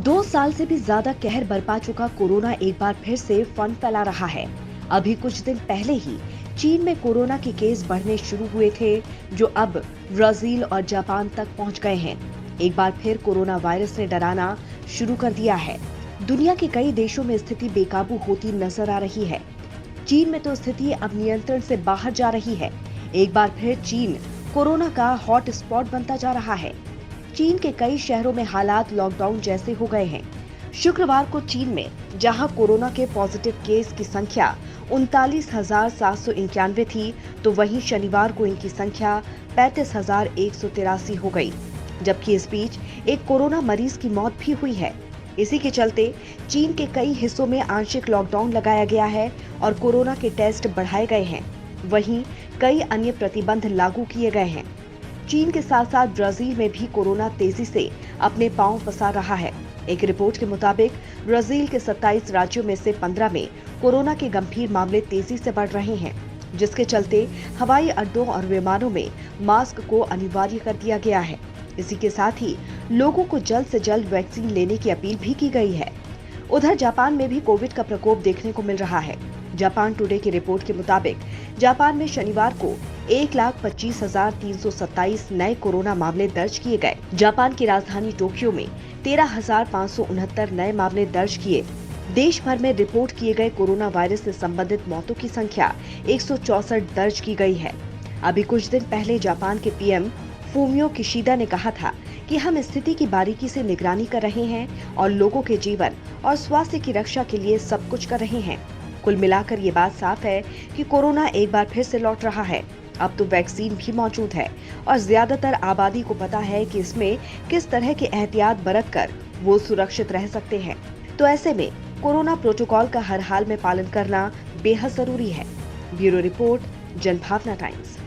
2 साल से भी ज्यादा कहर बरपा चुका कोरोना एक बार फिर से फन फैला रहा है। अभी कुछ दिन पहले ही चीन में कोरोना के केस बढ़ने शुरू हुए थे, जो अब ब्राजील और जापान तक पहुंच गए हैं। एक बार फिर कोरोना वायरस ने डराना शुरू कर दिया है। दुनिया के कई देशों में स्थिति बेकाबू होती नजर आ रही है। चीन में तो स्थिति अब नियंत्रण से बाहर जा रही है। एक बार फिर चीन कोरोना का हॉट स्पॉट बनता जा रहा है। चीन के कई शहरों में हालात लॉकडाउन जैसे हो गए हैं। शुक्रवार को चीन में जहां कोरोना के पॉजिटिव केस की संख्या 39,791 थी, तो वहीं शनिवार को इनकी संख्या 35,183 हो गई। जबकि इस बीच एक कोरोना मरीज की मौत भी हुई है। इसी के चलते चीन के कई हिस्सों में आंशिक लॉकडाउन लगाया गया है और कोरोना के टेस्ट बढ़ाए गए हैं। वहीं कई अन्य प्रतिबंध लागू किए गए हैं। चीन के साथ साथ ब्राजील में भी कोरोना तेजी से अपने पांव पसार रहा है। एक रिपोर्ट के मुताबिक ब्राजील के 27 राज्यों में से 15 में कोरोना के गंभीर मामले तेजी से बढ़ रहे हैं, जिसके चलते हवाई अड्डों और विमानों में मास्क को अनिवार्य कर दिया गया है। इसी के साथ ही लोगों को जल्द से जल्द वैक्सीन लेने की अपील भी की गई है। उधर जापान में भी कोविड का प्रकोप देखने को मिल रहा है। जापान टुडे की रिपोर्ट के मुताबिक जापान में शनिवार को 1,25,327 नए कोरोना मामले दर्ज किए गए। जापान की राजधानी टोक्यो में 13,569 नए मामले दर्ज किए। देश भर में रिपोर्ट किए गए कोरोना वायरस से संबंधित मौतों की संख्या 164 दर्ज की गई है। अभी कुछ दिन पहले जापान के पीएम फूमियो किशिदा ने कहा था कि हम स्थिति की बारीकी से निगरानी कर रहे हैं और लोगों के जीवन और स्वास्थ्य की रक्षा के लिए सब कुछ कर रहे हैं। कुल मिलाकर ये बात साफ है कि कोरोना एक बार फिर से लौट रहा है। अब तो वैक्सीन भी मौजूद है और ज्यादातर आबादी को पता है कि इसमें किस तरह के एहतियात बरतकर वो सुरक्षित रह सकते हैं। तो ऐसे में कोरोना प्रोटोकॉल का हर हाल में पालन करना बेहद जरूरी है। Bureau report, Janbhavna times.